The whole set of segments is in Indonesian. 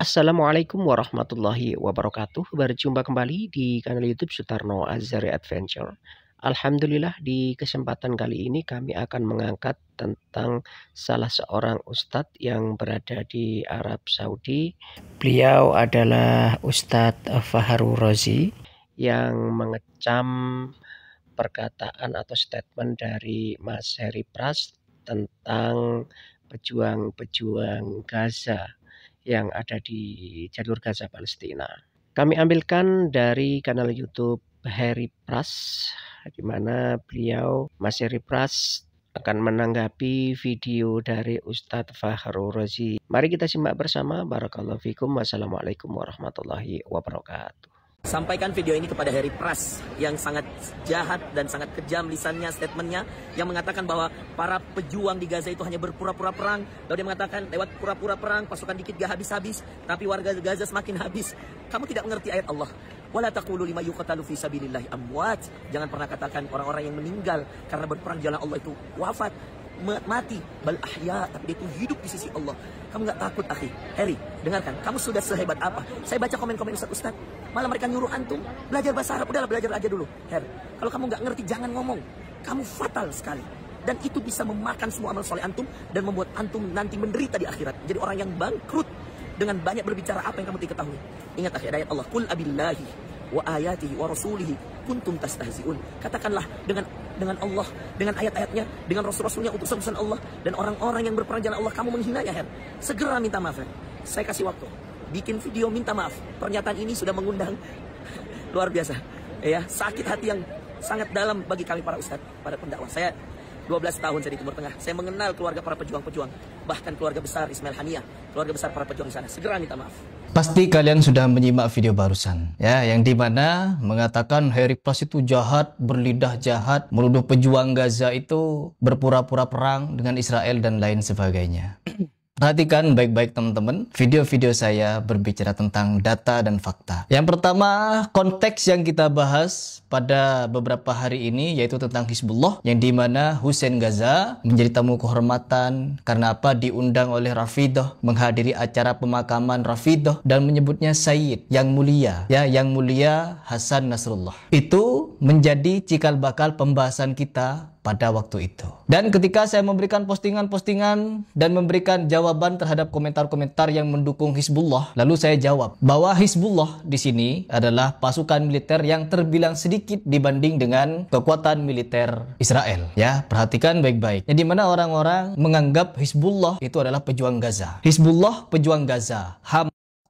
Assalamualaikum warahmatullahi wabarakatuh. Berjumpa kembali di kanal YouTube Sutarno Azhari Adventure. Alhamdulillah, di kesempatan kali ini kami akan mengangkat tentang salah seorang ustadz yang berada di Arab Saudi. Beliau adalah Ustadz Fahrul Razi yang mengecam perkataan atau statement dari Mas Heri Pras tentang pejuang-pejuang Gaza yang ada di jalur Gaza Palestina. Kami ambilkan dari kanal YouTube Heri Pras, di mana beliau, Mas Heri Pras, akan menanggapi video dari Ustadz Fahrul Razi. Mari kita simak bersama. Barakallahu fikum. Wassalamualaikum warahmatullahi wabarakatuh. Sampaikan video ini kepada Heri Pras yang sangat jahat dan sangat kejam lisannya, statementnya, yang mengatakan bahwa para pejuang di Gaza itu hanya berpura-pura perang. Lalu dia mengatakan lewat pura-pura perang pasukan dikit gak habis-habis, tapi warga Gaza semakin habis. Kamu tidak mengerti ayat Allah. Wala taqulu lima yuqtalu fi sabilillahi amwat. Jangan pernah katakan orang-orang yang meninggal karena berperang jalan Allah itu wafat, mati, bal ahya, tapi dia itu hidup di sisi Allah. Kamu nggak takut, akhi? Heri, dengarkan, kamu sudah sehebat apa? Saya baca komen-komen Ustaz, malah mereka nyuruh antum belajar bahasa Arab. Udahlah, belajar aja dulu. Her, kalau kamu nggak ngerti jangan ngomong. Kamu fatal sekali. Dan itu bisa memakan semua amal soleh antum dan membuat antum nanti menderita di akhirat. Jadi orang yang bangkrut dengan banyak berbicara apa yang kamu tidak ketahui. Ingat, akhi, ayat Allah, qul abillahi wa ayatihi wa rasulihi kuntum tastahzi'un. Katakanlah dengan Allah, dengan ayat-ayatnya, dengan rasul-rasulnya, utusan-utusan Allah, dan orang-orang yang berperang jalan Allah, kamu menghinanya, Her. Segera minta maaf, Her. Saya kasih waktu. Bikin video minta maaf. Pernyataan ini sudah mengundang luar biasa. Ya, sakit hati yang sangat dalam bagi kami para ustadz, para pendakwah. Saya 12 tahun saya di Timur Tengah. Saya mengenal keluarga para pejuang-pejuang, bahkan keluarga besar Ismail Haniyah, keluarga besar para pejuang di sana. Segera minta maaf. Pasti kalian sudah menyimak video barusan, ya, yang dimana mengatakan Heri Pras itu jahat, berlidah jahat, menuduh pejuang Gaza itu berpura-pura perang dengan Israel dan lain sebagainya. Perhatikan baik-baik teman-teman, video-video saya berbicara tentang data dan fakta. Yang pertama, konteks yang kita bahas pada beberapa hari ini yaitu tentang Hizbullah, yang dimana Hussein Gaza menjadi tamu kehormatan karena apa? Diundang oleh Rafidah menghadiri acara pemakaman Rafidah dan menyebutnya Sayyid, yang mulia, ya, yang mulia Hasan Nasrullah. Itu menjadi cikal bakal pembahasan kita pada waktu itu. Dan ketika saya memberikan postingan-postingan dan memberikan jawaban terhadap komentar-komentar yang mendukung Hizbullah, lalu saya jawab bahwa Hizbullah di sini adalah pasukan militer yang terbilang sedikit dibanding dengan kekuatan militer Israel. Ya, perhatikan baik-baik. Yang dimana orang-orang menganggap Hizbullah itu adalah pejuang Gaza. Hizbullah pejuang Gaza,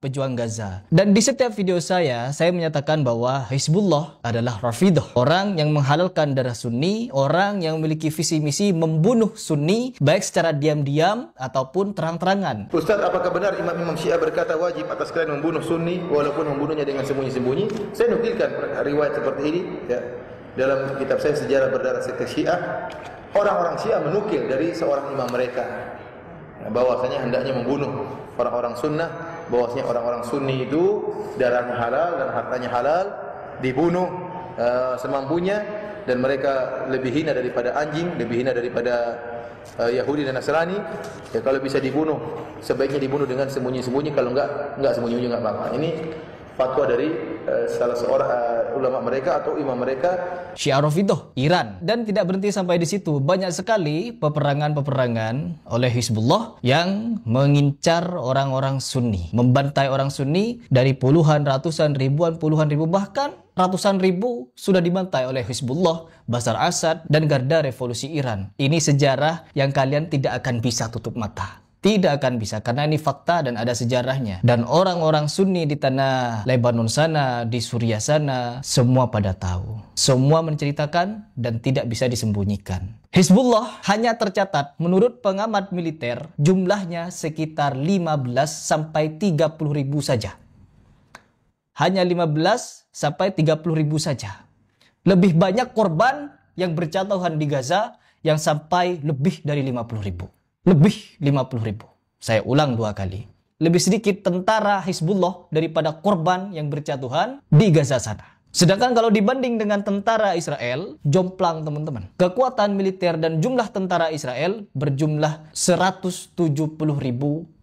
pejuang Gaza. Dan di setiap video saya menyatakan bahwa Hizbullah adalah Rafidah, orang yang menghalalkan darah Sunni, orang yang memiliki visi misi membunuh Sunni baik secara diam-diam ataupun terang-terangan. Ustaz, apakah benar imam-imam Syiah berkata wajib atas kalian membunuh Sunni walaupun membunuhnya dengan sembunyi-sembunyi? Saya nukilkan riwayat seperti ini, ya, dalam kitab saya Sejarah Berdarah Sekte Syiah. Orang-orang Syiah menukil dari seorang imam mereka bahwasanya hendaknya membunuh orang-orang sunnah, bahwasanya orang-orang sunni itu darahnya halal dan hartanya halal, dibunuh semampunya, dan mereka lebih hina daripada anjing, lebih hina daripada Yahudi dan Nasrani. Ya, kalau bisa dibunuh, sebaiknya dibunuh dengan sembunyi-sembunyi, kalau enggak sembunyi-sembunyi enggak apa-apa. Ini fatwa dari salah seorang ulama mereka atau imam mereka, Syiah Rafidah, Iran. Dan tidak berhenti sampai di situ. Banyak sekali peperangan-peperangan oleh Hizbullah yang mengincar orang-orang Sunni, membantai orang Sunni dari puluhan, ratusan, ribuan, puluhan ribu, bahkan ratusan ribu sudah dibantai oleh Hizbullah, Bashar Assad, dan Garda Revolusi Iran. Ini sejarah yang kalian tidak akan bisa tutup mata. Tidak akan bisa, karena ini fakta dan ada sejarahnya. Dan orang-orang Sunni di tanah Lebanon sana, di Suriah sana, semua pada tahu. Semua menceritakan dan tidak bisa disembunyikan. Hizbullah hanya tercatat menurut pengamat militer jumlahnya sekitar 15 sampai 30 ribu saja. Hanya 15 sampai 30 ribu saja. Lebih banyak korban yang berjatuhan di Gaza yang sampai lebih dari 50 ribu. Lebih 50 ribu. Saya ulang 2 kali. Lebih sedikit tentara Hizbullah daripada korban yang berjatuhan di Gaza sana. Sedangkan kalau dibanding dengan tentara Israel, jomplang teman-teman. Kekuatan militer dan jumlah tentara Israel berjumlah 170.000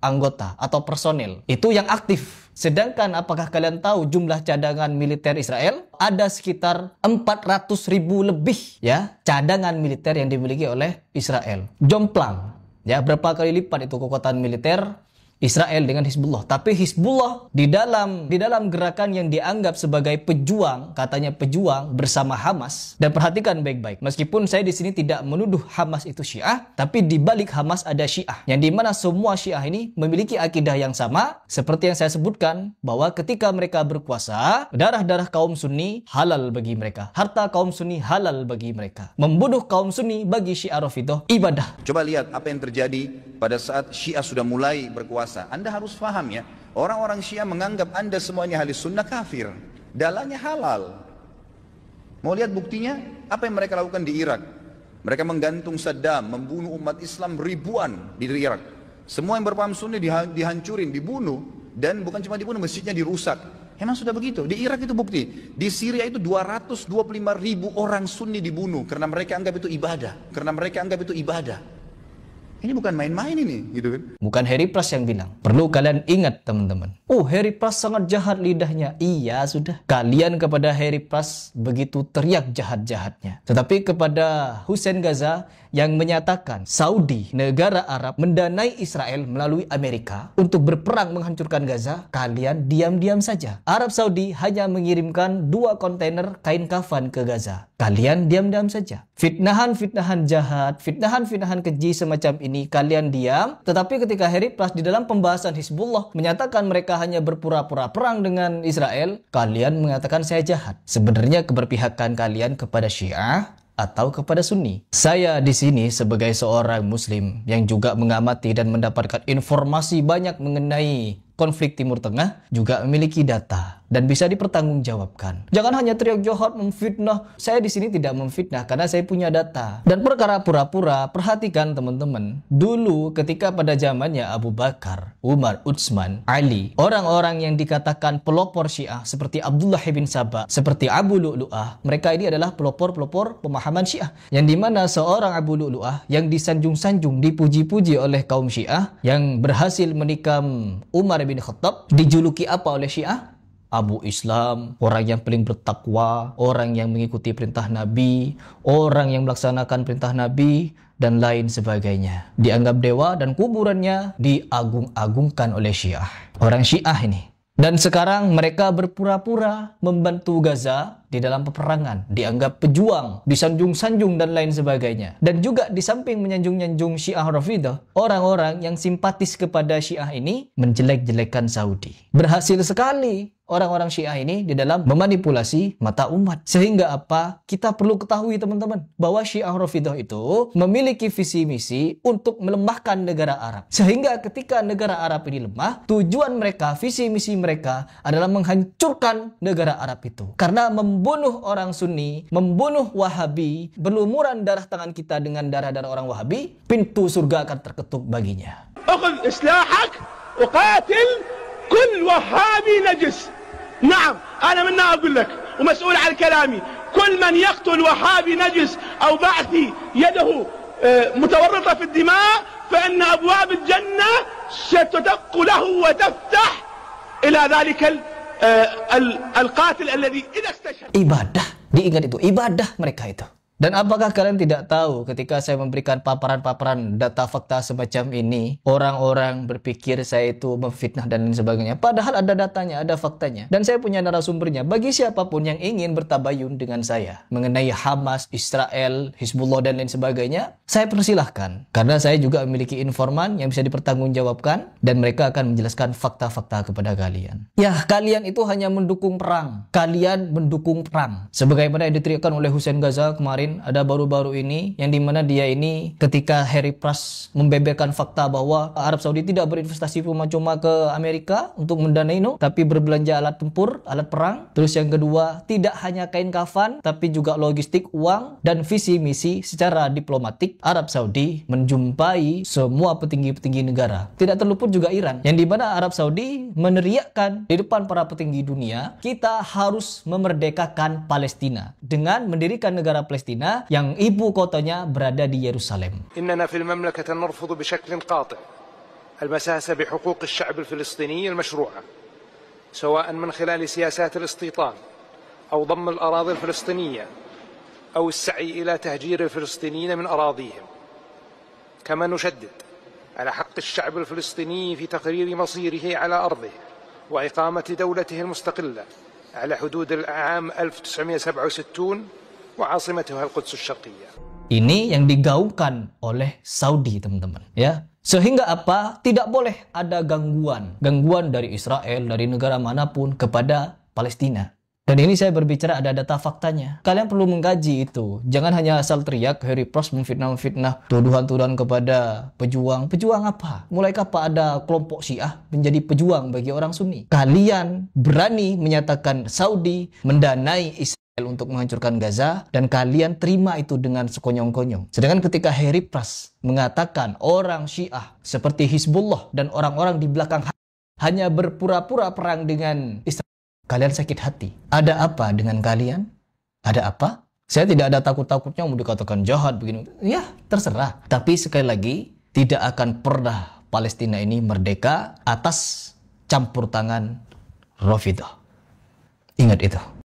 anggota atau personel. Itu yang aktif. Sedangkan apakah kalian tahu jumlah cadangan militer Israel? Ada sekitar 400.000 lebih ya cadangan militer yang dimiliki oleh Israel. Jomplang. Ya, berapa kali lipat itu kekuatan militer Israel dengan Hizbullah. Tapi Hizbullah di dalam gerakan yang dianggap sebagai pejuang, katanya pejuang bersama Hamas. Dan perhatikan baik-baik, meskipun saya di sini tidak menuduh Hamas itu Syiah, tapi di balik Hamas ada Syiah, yang dimana semua Syiah ini memiliki akidah yang sama, seperti yang saya sebutkan, bahwa ketika mereka berkuasa, darah-darah kaum Sunni halal bagi mereka, harta kaum Sunni halal bagi mereka. Membunuh kaum Sunni bagi Syiah Rafidhah ibadah. Coba lihat apa yang terjadi pada saat Syiah sudah mulai berkuasa. Anda harus paham ya, orang-orang Syiah menganggap Anda semuanya ahli sunnah kafir. Dalahnya halal. Mau lihat buktinya? Apa yang mereka lakukan di Irak? Mereka menggantung Saddam, membunuh umat Islam ribuan di Irak. Semua yang berpaham Sunni dihancurin, dibunuh. Dan bukan cuma dibunuh, masjidnya dirusak. Emang sudah begitu? Di Irak itu bukti. Di Syria itu 225.000 orang Sunni dibunuh karena mereka anggap itu ibadah. Ini bukan main-main ini, gitu kan? Bukan Harry Pras yang bilang. Perlu kalian ingat teman-teman. Oh, Harry Pras sangat jahat lidahnya. Iya, sudah. Kalian kepada Harry Pras begitu teriak jahat-jahatnya. Tetapi kepada Hussein Gaza yang menyatakan Saudi, negara Arab, mendanai Israel melalui Amerika untuk berperang menghancurkan Gaza, kalian diam-diam saja. Arab Saudi hanya mengirimkan 2 kontainer kain kafan ke Gaza. Kalian diam-diam saja. Fitnahan-fitnahan jahat, fitnahan-fitnahan keji semacam ini kalian diam. Tetapi ketika Harry Pras di dalam pembahasan Hizbullah menyatakan mereka hanya berpura-pura perang dengan Israel, kalian mengatakan saya jahat. Sebenarnya keberpihakan kalian kepada Syiah atau kepada Sunni. Saya di sini sebagai seorang Muslim yang juga mengamati dan mendapatkan informasi banyak mengenai konflik Timur Tengah, juga memiliki data dan bisa dipertanggungjawabkan. Jangan hanya teriak jahat, memfitnah. Saya di sini tidak memfitnah karena saya punya data. Dan perkara pura-pura, perhatikan teman-teman. Dulu ketika pada zamannya Abu Bakar, Umar, Utsman, Ali, orang-orang yang dikatakan pelopor Syiah seperti Abdullah bin Sabah, seperti Abu Lu'lu'ah, mereka ini adalah pelopor-pelopor pemahaman Syiah. Yang dimana seorang Abu Lu'lu'ah yang disanjung-sanjung, dipuji-puji oleh kaum Syiah, yang berhasil menikam Umar bin Khattab, dijuluki apa oleh Syiah? Abu Islam, orang yang paling bertakwa, orang yang mengikuti perintah Nabi, orang yang melaksanakan perintah Nabi, dan lain sebagainya. Dianggap dewa dan kuburannya diagung-agungkan oleh Syiah. Orang Syiah ini. Dan sekarang mereka berpura-pura membantu Gaza di dalam peperangan, dianggap pejuang, disanjung-sanjung dan lain sebagainya. Dan juga di samping menyanjung-nyanjung Syiah Rafidhah, orang-orang yang simpatis kepada Syiah ini menjelek-jelekan Saudi. Berhasil sekali orang-orang Syiah ini di dalam memanipulasi mata umat. Sehingga apa? Kita perlu ketahui teman-teman, bahwa Syiah Rafidhah itu memiliki visi misi untuk melemahkan negara Arab. Sehingga ketika negara Arab ini lemah, tujuan mereka, visi misi mereka adalah menghancurkan negara Arab itu. Karena membunuh orang Sunni, membunuh Wahabi, berlumuran darah tangan kita dengan darah-darah orang Wahabi, pintu surga akan terketuk baginya. أخذ إسلاحك وقاتل كل وهابي نجس. نعم أنا من أقول لك ومسؤول عن كلامي. كل من يقتل وهابي نجس أو بعثي يده متورطة في الدماء فإن أبواب الجنة ستدق له وتفتح إلى ذلك القاتل الذي إذا استشهد. Ibadah, diingat itu, ibadah mereka itu. Dan apakah kalian tidak tahu ketika saya memberikan paparan-paparan data fakta semacam ini, orang-orang berpikir saya itu memfitnah dan lain sebagainya. Padahal ada datanya, ada faktanya. Dan saya punya narasumbernya. Bagi siapapun yang ingin bertabayun dengan saya mengenai Hamas, Israel, Hizbullah dan lain sebagainya, saya persilahkan. Karena saya juga memiliki informan yang bisa dipertanggungjawabkan dan mereka akan menjelaskan fakta-fakta kepada kalian. Ya, kalian itu hanya mendukung perang. Kalian mendukung perang. Sebagaimana yang diteriakkan oleh Hussein Gaza kemarin kemarin, ada baru-baru ini, yang dimana dia ini ketika Harry Pras membeberkan fakta bahwa Arab Saudi tidak berinvestasi cuma-cuma ke Amerika untuk mendanai tapi berbelanja alat tempur, alat perang. Terus yang kedua, tidak hanya kain kafan, tapi juga logistik, uang, dan visi misi secara diplomatik. Arab Saudi menjumpai semua petinggi-petinggi negara. Tidak terluput juga Iran, yang dimana Arab Saudi meneriakkan di depan para petinggi dunia, kita harus memerdekakan Palestina dengan mendirikan negara Palestina yang ibu kotanya berada di Yerusalem. إننا في المملكة نرفض بشكل قاطع المساس بحقوق الشعب الفلسطيني المشروعة سواء من خلال سياسات الاستيطان أو ضم الأراضي الفلسطينية أو السعي إلى تهجير الفلسطينيين من أراضيهم. كما نشدد على حق الشعب الفلسطيني في تقرير مصيره على أرضه وإقامة دولته المستقلة على حدود العام 1967 وعاصمتها القدس الشرقية. Ini yang digaungkan oleh Saudi, teman-teman, ya. Sehingga apa? Tidak boleh ada gangguan dari Israel, dari negara manapun kepada Palestina. Dan ini saya berbicara ada data faktanya. Kalian perlu mengkaji itu. Jangan hanya asal teriak Harry Pras memfitnah tuduhan-tuduhan kepada pejuang. Pejuang apa? Mulai kapan ada kelompok Syiah menjadi pejuang bagi orang Sunni? Kalian berani menyatakan Saudi mendanai Israel untuk menghancurkan Gaza, dan kalian terima itu dengan sekonyong-konyong. Sedangkan ketika Harry Pras mengatakan orang Syiah seperti Hizbullah dan orang-orang di belakang hanya berpura-pura perang dengan Israel, kalian sakit hati. Ada apa dengan kalian? Ada apa? Saya tidak ada takut-takutnya mau dikatakan jahat begini. Ya, terserah. Tapi sekali lagi, tidak akan pernah Palestina ini merdeka atas campur tangan Rafidhah. Ingat itu.